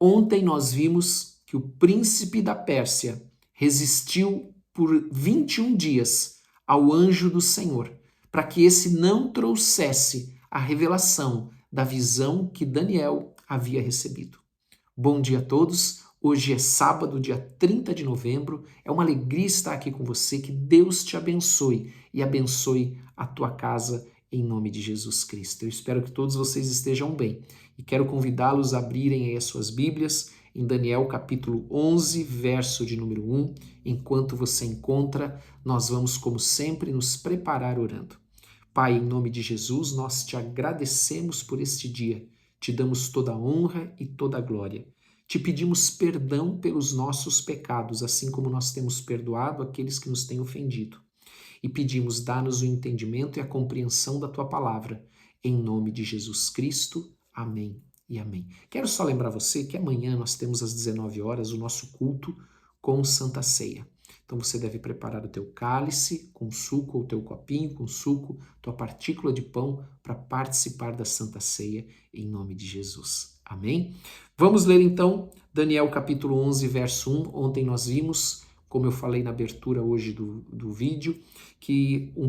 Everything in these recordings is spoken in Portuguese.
Ontem nós vimos que o príncipe da Pérsia resistiu por 21 dias ao anjo do Senhor, para que esse não trouxesse a revelação da visão que Daniel havia recebido. Bom dia a todos. Hoje é sábado, dia 30 de novembro. É uma alegria estar aqui com você. Que Deus te abençoe e abençoe a tua casa em nome de Jesus Cristo. Eu espero que todos vocês estejam bem e quero convidá-los a abrirem aí as suas Bíblias em Daniel capítulo 11, verso de número 1. Enquanto você encontra, nós vamos, como sempre, nos preparar orando. Pai, em nome de Jesus, nós te agradecemos por este dia. Te damos toda a honra e toda a glória. Te pedimos perdão pelos nossos pecados, assim como nós temos perdoado aqueles que nos têm ofendido. E pedimos, dá-nos o entendimento e a compreensão da tua palavra. Em nome de Jesus Cristo. Amém e amém. Quero só lembrar você que amanhã nós temos às 19 horas o nosso culto com Santa Ceia. Então você deve preparar o teu cálice com suco, ou teu copinho com suco, tua partícula de pão para participar da Santa Ceia em nome de Jesus. Amém? Vamos ler então Daniel capítulo 11, verso 1. Ontem nós vimos, como eu falei na abertura hoje do vídeo, que o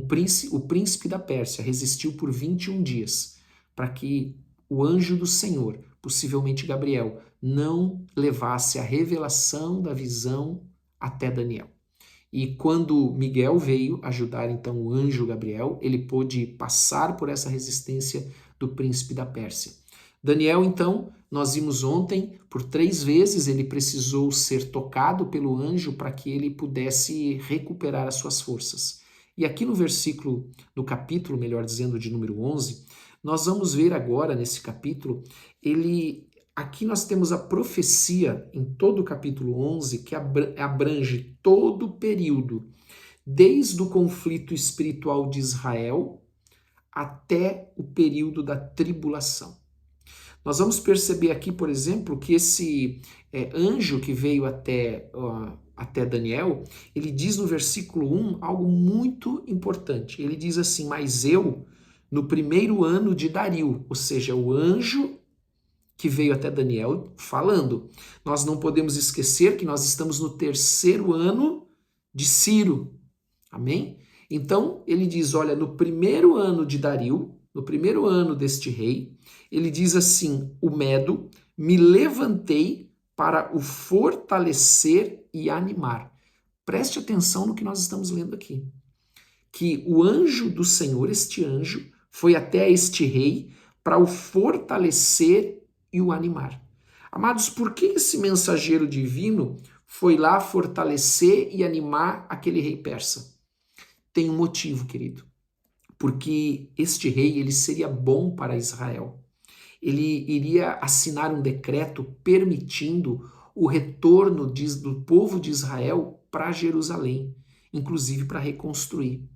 príncipe da Pérsia resistiu por 21 dias para que o anjo do Senhor, possivelmente Gabriel, não levasse a revelação da visão até Daniel. E quando Miguel veio ajudar então o anjo Gabriel, ele pôde passar por essa resistência do príncipe da Pérsia. Daniel, então, nós vimos ontem, por 3 vezes ele precisou ser tocado pelo anjo para que ele pudesse recuperar as suas forças. E aqui no capítulo, melhor dizendo, de número 11, nós vamos ver agora nesse capítulo, aqui nós temos a profecia em todo o capítulo 11 que abrange todo o período, desde o conflito espiritual de Israel até o período da tribulação. Nós vamos perceber aqui, por exemplo, que esse anjo que veio até Daniel, ele diz no versículo 1 algo muito importante. Ele diz assim, mas eu, no primeiro ano de Dario, ou seja, o anjo que veio até Daniel falando. Nós não podemos esquecer que nós estamos no 3º ano de Ciro. Amém? Então, ele diz, olha, no primeiro ano de Dario, no primeiro ano deste rei, ele diz assim, o Medo, me levantei para o fortalecer e animar. Preste atenção no que nós estamos lendo aqui. Que o anjo do Senhor, este anjo, foi até este rei para o fortalecer e o animar. Amados, por que esse mensageiro divino foi lá fortalecer e animar aquele rei persa? Tem um motivo, querido. Porque este rei, ele seria bom para Israel. Ele iria assinar um decreto permitindo o retorno do povo de Israel para Jerusalém, inclusive para reconstruir.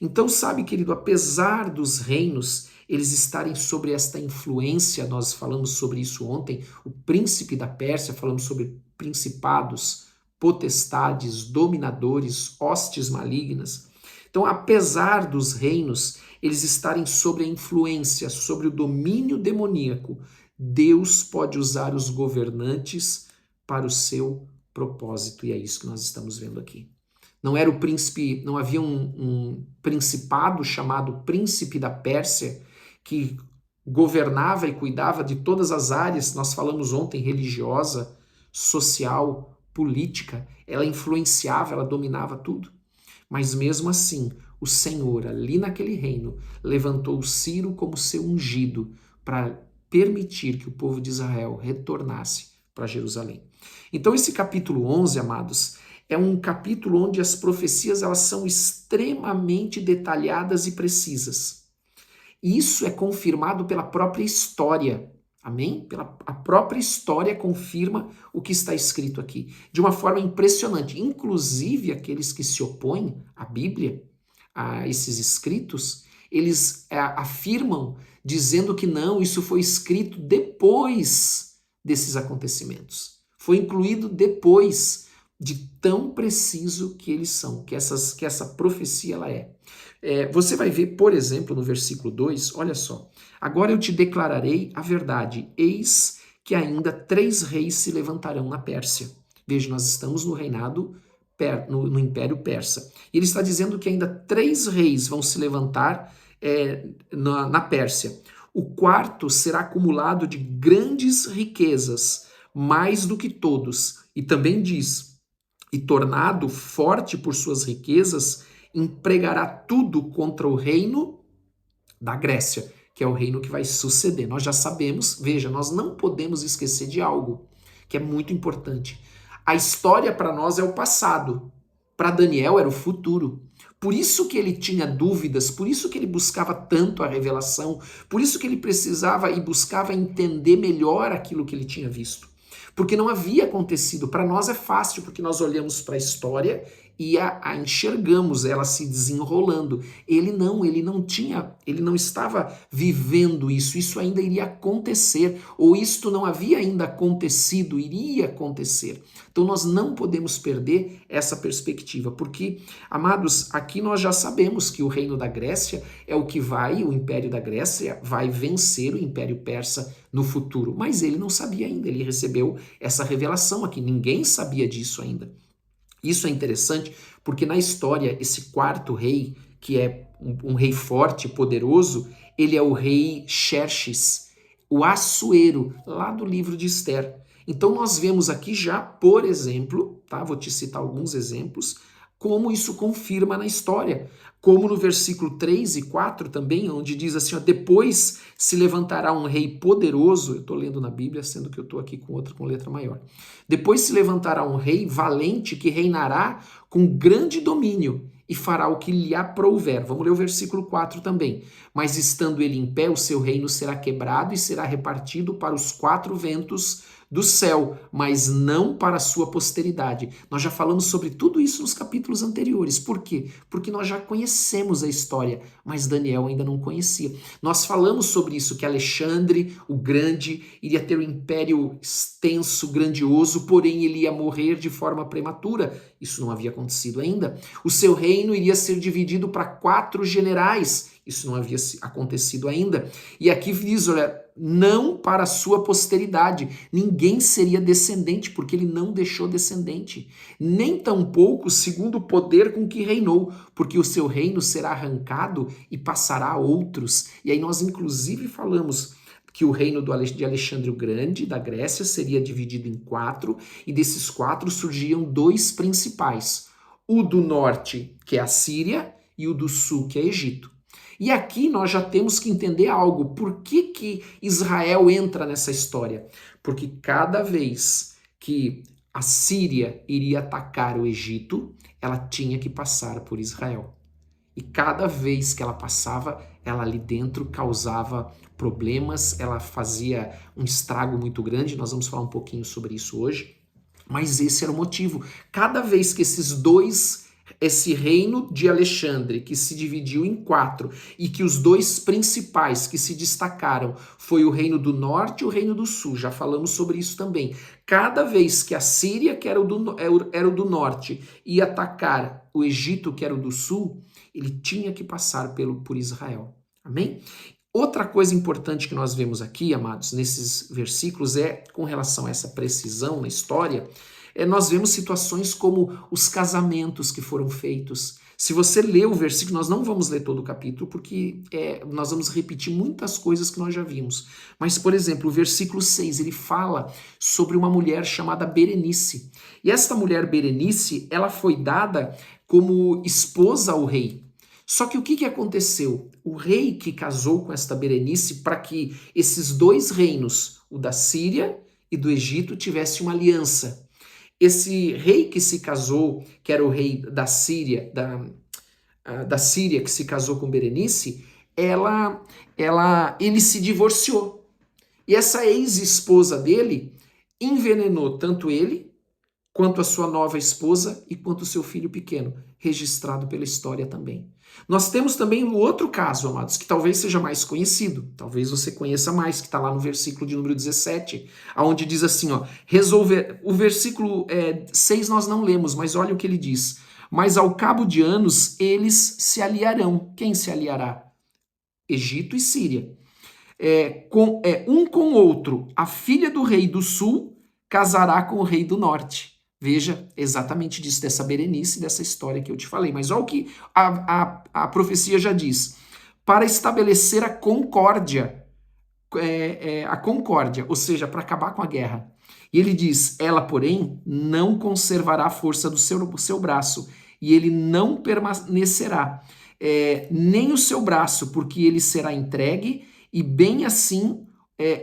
Então, sabe, querido, apesar dos reinos eles estarem sobre esta influência, nós falamos sobre isso ontem, o príncipe da Pérsia, falamos sobre principados, potestades, dominadores, hostes malignas. Então, apesar dos reinos eles estarem sobre a influência, sobre o domínio demoníaco, Deus pode usar os governantes para o seu propósito, e é isso que nós estamos vendo aqui. Não era o príncipe, não havia um principado chamado príncipe da Pérsia que governava e cuidava de todas as áreas, nós falamos ontem, religiosa, social, política, ela influenciava, ela dominava tudo. Mas mesmo assim, o Senhor, ali naquele reino, levantou Ciro como seu ungido para permitir que o povo de Israel retornasse para Jerusalém. Então esse capítulo 11, amados, é um capítulo onde as profecias elas são extremamente detalhadas e precisas. Isso é confirmado pela própria história, amém? A própria história confirma o que está escrito aqui, de uma forma impressionante. Inclusive, aqueles que se opõem à Bíblia, a esses escritos, eles afirmam, dizendo que não, isso foi escrito depois desses acontecimentos. Foi incluído depois de tão preciso que eles são, que essa profecia ela é. Você vai ver, por exemplo, no versículo 2, olha só. Agora eu te declararei a verdade. Eis que ainda 3 reis se levantarão na Pérsia. Veja, nós estamos no reinado, no Império Persa. E ele está dizendo que ainda 3 reis vão se levantar na Pérsia. O quarto será acumulado de grandes riquezas, mais do que todos. E também diz, e tornado forte por suas riquezas, empregará tudo contra o reino da Grécia, que é o reino que vai suceder. Nós já sabemos, veja, nós não podemos esquecer de algo que é muito importante. A história para nós é o passado, para Daniel era o futuro. Por isso que ele tinha dúvidas, por isso que ele buscava tanto a revelação, por isso que ele precisava e buscava entender melhor aquilo que ele tinha visto. Porque não havia acontecido. Para nós é fácil, porque nós olhamos para a história e a enxergamos ela se desenrolando. Ele não estava vivendo isso ainda iria acontecer, ou isto não havia ainda acontecido, iria acontecer. Então nós não podemos perder essa perspectiva, porque, amados, aqui nós já sabemos que o reino da Grécia é o Império da Grécia vai vencer o Império Persa no futuro, mas ele não sabia ainda, ele recebeu essa revelação aqui, ninguém sabia disso ainda. Isso é interessante porque na história, esse quarto rei, que é um rei forte, poderoso, ele é o rei Xerxes, o Assuero, lá do livro de Esther. Então nós vemos aqui já, por exemplo, tá? Vou te citar alguns exemplos, como isso confirma na história. Como no versículo 3 e 4 também, onde diz assim, ó, depois se levantará um rei poderoso, eu estou lendo na Bíblia, sendo que eu estou aqui com outra com letra maior. Depois se levantará um rei valente que reinará com grande domínio e fará o que lhe aprouver. Vamos ler o versículo 4 também. Mas estando ele em pé, o seu reino será quebrado e será repartido para os 4 ventos do céu, mas não para a sua posteridade. Nós já falamos sobre tudo isso nos capítulos anteriores. Por quê? Porque nós já conhecemos a história, mas Daniel ainda não conhecia. Nós falamos sobre isso, que Alexandre, o Grande, iria ter um império extenso, grandioso, porém ele ia morrer de forma prematura. Isso não havia acontecido ainda. O seu reino iria ser dividido para 4 generais. Isso não havia acontecido ainda. E aqui diz, olha, não para a sua posteridade. Ninguém seria descendente, porque ele não deixou descendente. Nem tampouco segundo o poder com que reinou, porque o seu reino será arrancado e passará a outros. E aí nós inclusive falamos que o reino de Alexandre o Grande, da Grécia, seria dividido em 4, e desses 4 surgiam 2 principais. O do norte, que é a Síria, e o do sul, que é Egito. E aqui nós já temos que entender algo. Por que Israel entra nessa história? Porque cada vez que a Síria iria atacar o Egito, ela tinha que passar por Israel. E cada vez que ela passava, ela ali dentro causava problemas, ela fazia um estrago muito grande. Nós vamos falar um pouquinho sobre isso hoje. Mas esse era o motivo. Cada vez que esse reino de Alexandre, que se dividiu em 4, e que os 2 principais que se destacaram foi o reino do norte e o reino do sul, já falamos sobre isso também. Cada vez que a Síria, que era o do norte, ia atacar o Egito, que era o do sul, ele tinha que passar por Israel. Amém? Outra coisa importante que nós vemos aqui, amados, nesses versículos é com relação a essa precisão na história, nós vemos situações como os casamentos que foram feitos. Se você ler o versículo, nós não vamos ler todo o capítulo, porque nós vamos repetir muitas coisas que nós já vimos. Mas, por exemplo, o versículo 6, ele fala sobre uma mulher chamada Berenice. E esta mulher Berenice, ela foi dada como esposa ao rei. Só que o que aconteceu? O rei que casou com esta Berenice para que esses 2 reinos, o da Síria e do Egito, tivessem uma aliança. Esse rei que se casou, que era o rei da Síria, da Síria que se casou com Berenice, ele se divorciou. E essa ex-esposa dele envenenou tanto ele, quanto a sua nova esposa e quanto o seu filho pequeno, registrado pela história também. Nós temos também o outro caso, amados, que talvez seja mais conhecido, talvez você conheça mais, que está lá no versículo de número 17, onde diz assim, ó, o versículo 6 nós não lemos, mas olha o que ele diz. Mas ao cabo de anos, eles se aliarão. Quem se aliará? Egito e Síria. um com o outro, a filha do rei do sul casará com o rei do norte. Veja exatamente disso, dessa Berenice, dessa história que eu te falei. Mas olha o que a profecia já diz. Para estabelecer a concórdia, ou seja, para acabar com a guerra. E ele diz, ela, porém, não conservará a força do seu braço, e ele não permanecerá, nem o seu braço, porque ele será entregue, e bem assim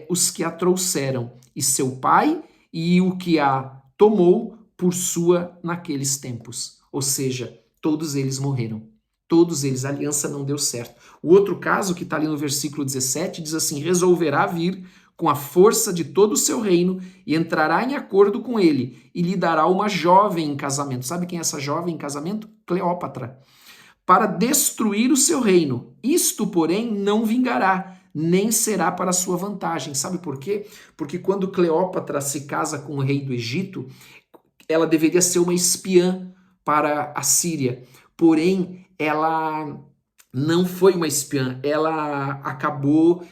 os que a trouxeram, e seu pai, e o que a tomou por sua naqueles tempos. Ou seja, todos eles morreram. Todos eles, a aliança não deu certo. O outro caso, que está ali no versículo 17, diz assim, resolverá vir com a força de todo o seu reino e entrará em acordo com ele e lhe dará uma jovem em casamento. Sabe quem é essa jovem em casamento? Cleópatra. Para destruir o seu reino. Isto, porém, não vingará, nem será para sua vantagem. Sabe por quê? Porque quando Cleópatra se casa com o rei do Egito, ela deveria ser uma espiã para a Síria. Porém, ela não foi uma espiã, ela acabou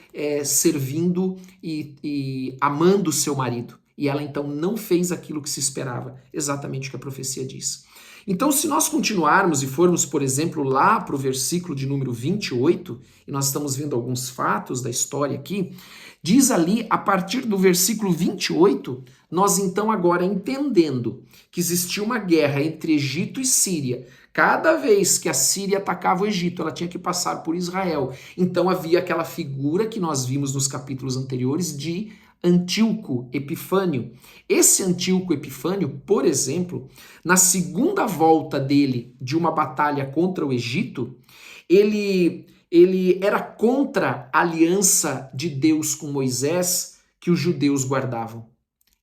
servindo e amando seu marido. E ela então não fez aquilo que se esperava, exatamente o que a profecia diz. Então, se nós continuarmos e formos, por exemplo, lá para o versículo de número 28, e nós estamos vendo alguns fatos da história aqui, diz ali, a partir do versículo 28, nós então agora entendendo que existia uma guerra entre Egito e Síria. Cada vez que a Síria atacava o Egito, ela tinha que passar por Israel. Então havia aquela figura que nós vimos nos capítulos anteriores de Antíoco Epifânio. Esse Antíoco Epifânio, por exemplo, na segunda volta dele de uma batalha contra o Egito, ele era contra a aliança de Deus com Moisés que os judeus guardavam.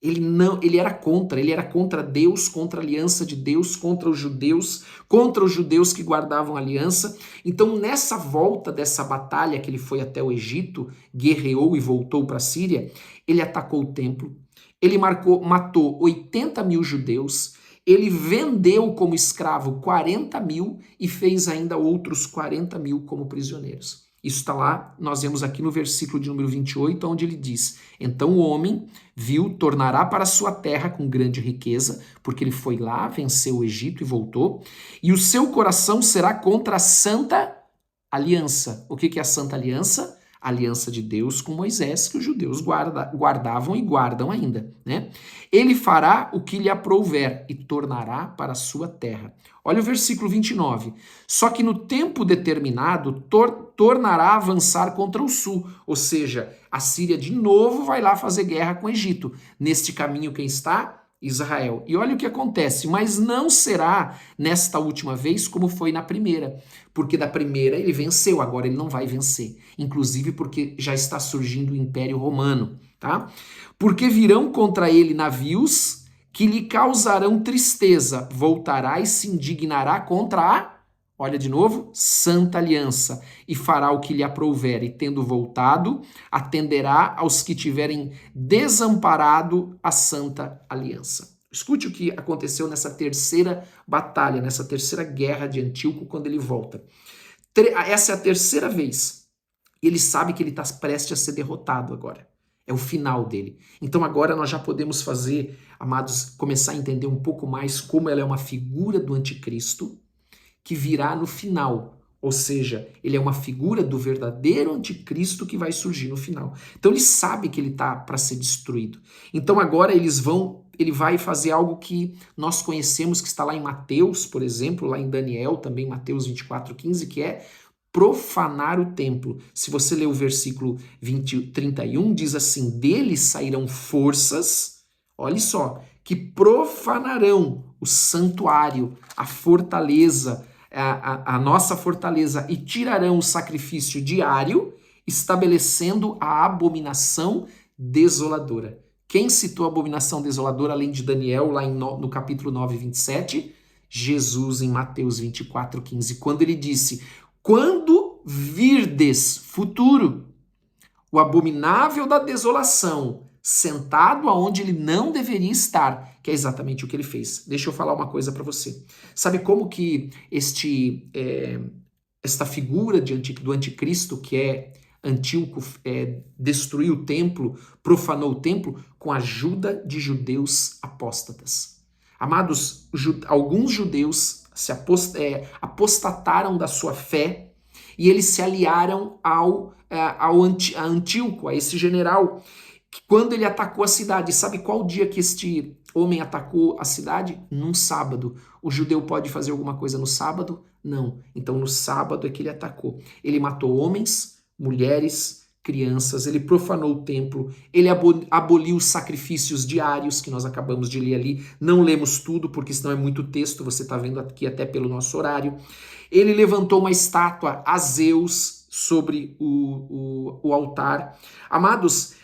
Ele era contra Deus, contra a aliança de Deus, contra os judeus que guardavam a aliança. Então, nessa volta dessa batalha que ele foi até o Egito, guerreou e voltou para a Síria, ele atacou o templo, ele matou 80 mil judeus, ele vendeu como escravo 40 mil e fez ainda outros 40 mil como prisioneiros. Isso está lá, nós vemos aqui no versículo de número 28, onde ele diz, então o homem tornará para sua terra com grande riqueza, porque ele foi lá, venceu o Egito e voltou, e o seu coração será contra a santa aliança. O que é a santa aliança? A aliança de Deus com Moisés, que os judeus guardavam e guardam ainda, né? Ele fará o que lhe aprouver e tornará para a sua terra. Olha o versículo 29. Só que no tempo determinado tornará a avançar contra o sul, ou seja, a Síria de novo vai lá fazer guerra com o Egito. Neste caminho quem está? Israel. E olha o que acontece, mas não será nesta última vez como foi na primeira, porque da primeira ele venceu, agora ele não vai vencer, inclusive porque já está surgindo o Império Romano, tá? Porque virão contra ele navios que lhe causarão tristeza, voltará e se indignará contra a, olha de novo, santa aliança, e fará o que lhe aprouver, e tendo voltado, atenderá aos que tiverem desamparado a santa aliança. Escute o que aconteceu nessa terceira batalha, nessa terceira guerra de Antíoco, quando ele volta. Essa é a terceira vez. Ele sabe que ele está prestes a ser derrotado agora. É o final dele. Então agora nós já podemos fazer, amados, começar a entender um pouco mais como ela é uma figura do anticristo, que virá no final, ou seja, ele é uma figura do verdadeiro anticristo que vai surgir no final. Então ele sabe que ele está para ser destruído. Então agora ele vai fazer algo que nós conhecemos, que está lá em Mateus, por exemplo, lá em Daniel, também Mateus 24:15, que é profanar o templo. Se você ler o versículo 31, diz assim, deles sairão forças, olha só, que profanarão o santuário, a fortaleza, a nossa fortaleza, e tirarão o sacrifício diário, estabelecendo a abominação desoladora. Quem citou a abominação desoladora, além de Daniel, lá no capítulo 9, 27? Jesus, em Mateus 24:15, quando ele disse, quando virdes, futuro, o abominável da desolação, sentado aonde ele não deveria estar, que é exatamente o que ele fez. Deixa eu falar uma coisa para você. Sabe como que esta figura do anticristo, que é Antíoco destruiu o templo, profanou o templo com a ajuda de judeus apóstatas. Amados, alguns judeus apostataram da sua fé e eles se aliaram a Antíoco, a esse general, que quando ele atacou a cidade. Sabe qual dia que este homem atacou a cidade? Num sábado. O judeu pode fazer alguma coisa no sábado? Não. Então no sábado é que ele atacou. Ele matou homens, mulheres, crianças, ele profanou o templo, ele aboliu os sacrifícios diários que nós acabamos de ler ali. Não lemos tudo, porque senão é muito texto, você está vendo aqui até pelo nosso horário. Ele levantou uma estátua a Zeus sobre o altar. Amados,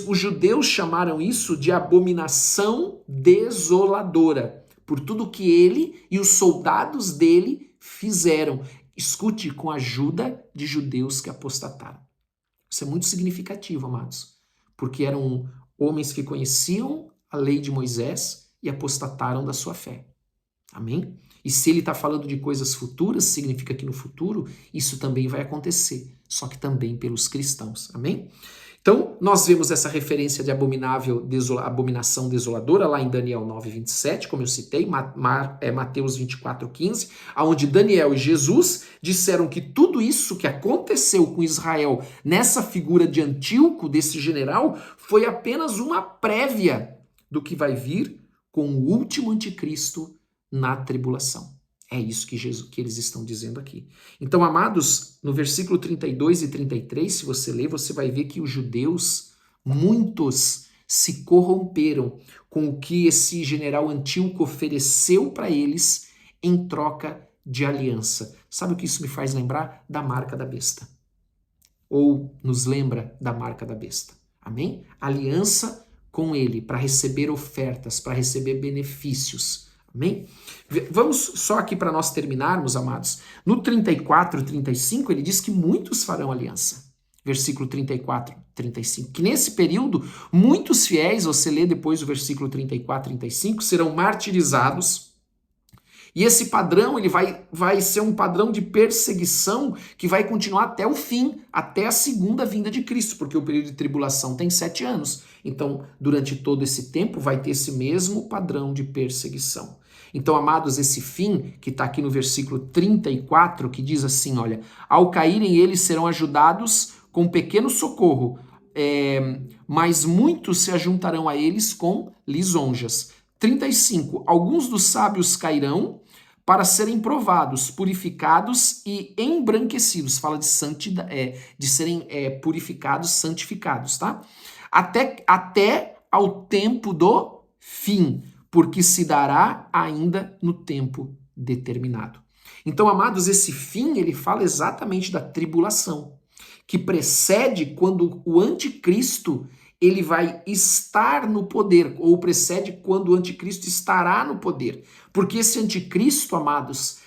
os judeus chamaram isso de abominação desoladora, por tudo que ele e os soldados dele fizeram. Escute, com a ajuda de judeus que apostataram. Isso é muito significativo, amados, porque eram homens que conheciam a lei de Moisés e apostataram da sua fé. Amém? E se ele está falando de coisas futuras, significa que no futuro isso também vai acontecer, só que também pelos cristãos. Amém? Então, nós vemos essa referência de abominação desoladora lá em Daniel 9:27, como eu citei, Mateus 24:15, onde Daniel e Jesus disseram que tudo isso que aconteceu com Israel nessa figura de Antíoco, desse general, foi apenas uma prévia do que vai vir com o último anticristo na tribulação. É isso que eles estão dizendo aqui. Então, amados, no versículo 32 e 33, se você ler, você vai ver que os judeus, muitos, se corromperam com o que esse general Antíoco ofereceu para eles em troca de aliança. Sabe o que isso me faz lembrar? Da marca da besta. Ou nos lembra da marca da besta. Amém? Aliança com ele para receber ofertas, para receber benefícios. Amém? Vamos só aqui para nós terminarmos, amados. No 34 e 35, ele diz que muitos farão aliança. Versículo 34, 35. Que nesse período, muitos fiéis, você lê depois o versículo 34 e 35, serão martirizados. E esse padrão, ele vai ser um padrão de perseguição que vai continuar até o fim, até a segunda vinda de Cristo, porque o período de tribulação tem 7 anos. Então, durante todo esse tempo, vai ter esse mesmo padrão de perseguição. Então, amados, esse fim, que está aqui no versículo 34, que diz assim, olha, ao caírem eles serão ajudados com pequeno socorro, mas muitos se ajuntarão a eles com lisonjas. 35, alguns dos sábios cairão para serem provados, purificados e embranquecidos. Fala de serem purificados, santificados, tá? Até ao tempo do fim, porque se dará ainda no tempo determinado. Então, amados, esse fim, ele fala exatamente da tribulação, que precede quando o anticristo ele vai estar no poder, ou precede quando o anticristo estará no poder. Porque esse anticristo, amados,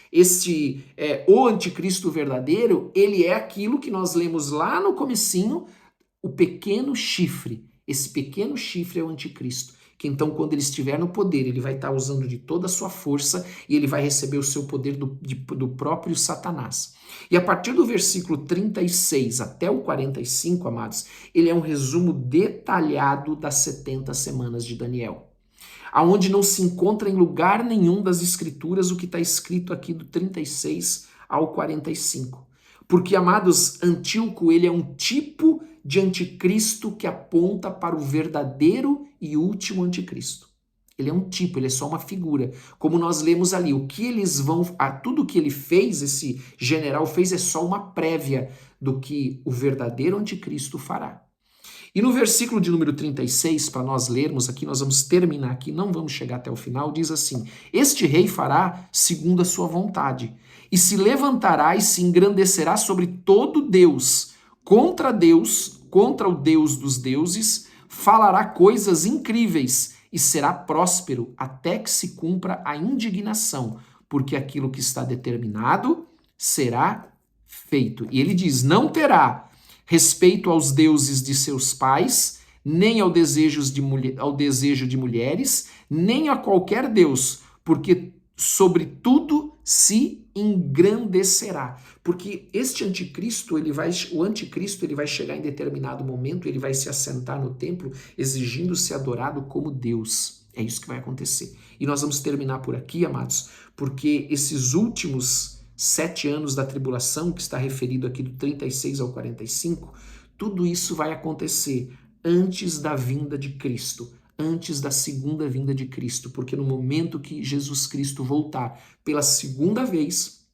o anticristo verdadeiro, ele é aquilo que nós lemos lá no comecinho, o pequeno chifre. Esse pequeno chifre é o anticristo. Que então, quando ele estiver no poder, ele vai estar usando de toda a sua força e ele vai receber o seu poder do próprio Satanás. E a partir do versículo 36 até o 45, amados, ele é um resumo detalhado das 70 semanas de Daniel, aonde não se encontra em lugar nenhum das escrituras o que está escrito aqui do 36 ao 45. Porque, amados, Antíoco, ele é um tipo de anticristo que aponta para o verdadeiro e último anticristo. Ele é um tipo, ele é só uma figura. Como nós lemos ali, tudo que ele fez, esse general fez, é só uma prévia do que o verdadeiro anticristo fará. E no versículo de número 36, para nós lermos aqui, nós vamos terminar aqui, não vamos chegar até o final, diz assim, este rei fará segundo a sua vontade, e se levantará e se engrandecerá sobre todo Deus, contra o Deus dos deuses, falará coisas incríveis e será próspero até que se cumpra a indignação, porque aquilo que está determinado será feito. E ele diz, não terá respeito aos deuses de seus pais, nem ao desejo de mulheres, nem a qualquer deus, porque sobre tudo se engrandecerá, porque o anticristo ele vai chegar em determinado momento, ele vai se assentar no templo, exigindo ser adorado como Deus. É isso que vai acontecer. E nós vamos terminar por aqui, amados, porque esses últimos 7 anos da tribulação, que está referido aqui do 36 ao 45, tudo isso vai acontecer antes da vinda de Cristo, antes da segunda vinda de Cristo, porque no momento que Jesus Cristo voltar pela segunda vez,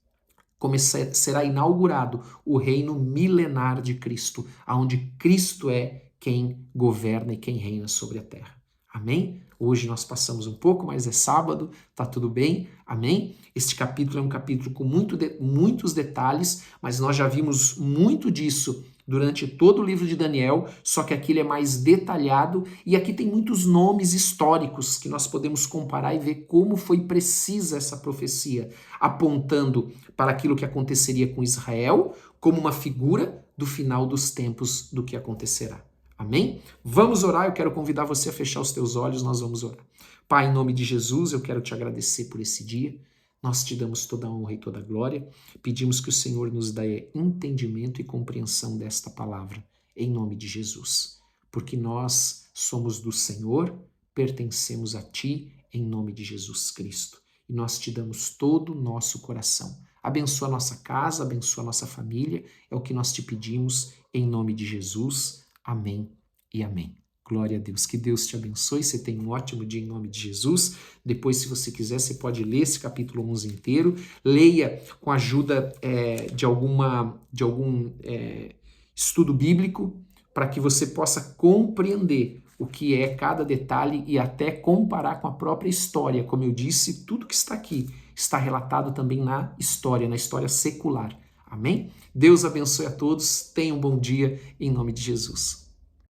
será inaugurado o reino milenar de Cristo, onde Cristo é quem governa e quem reina sobre a terra. Amém? Hoje nós passamos um pouco, mas é sábado, tá tudo bem? Amém? Este capítulo é um capítulo com muitos detalhes, mas nós já vimos muito disso durante todo o livro de Daniel, só que aqui ele é mais detalhado e aqui tem muitos nomes históricos que nós podemos comparar e ver como foi precisa essa profecia, apontando para aquilo que aconteceria com Israel, como uma figura do final dos tempos do que acontecerá. Amém? Vamos orar, eu quero convidar você a fechar os teus olhos, nós vamos orar. Pai, em nome de Jesus, eu quero te agradecer por esse dia. Nós te damos toda a honra e toda a glória. Pedimos que o Senhor nos dê entendimento e compreensão desta palavra, em nome de Jesus. Porque nós somos do Senhor, pertencemos a Ti, em nome de Jesus Cristo. E nós te damos todo o nosso coração. Abençoa a nossa casa, abençoa a nossa família, é o que nós te pedimos, em nome de Jesus. Amém e amém. Glória a Deus. Que Deus te abençoe. Você tenha um ótimo dia em nome de Jesus. Depois, se você quiser, você pode ler esse capítulo 11 inteiro. Leia com a ajuda de algum estudo bíblico para que você possa compreender o que é cada detalhe e até comparar com a própria história. Como eu disse, tudo que está aqui está relatado também na história secular. Amém? Deus abençoe a todos. Tenha um bom dia em nome de Jesus.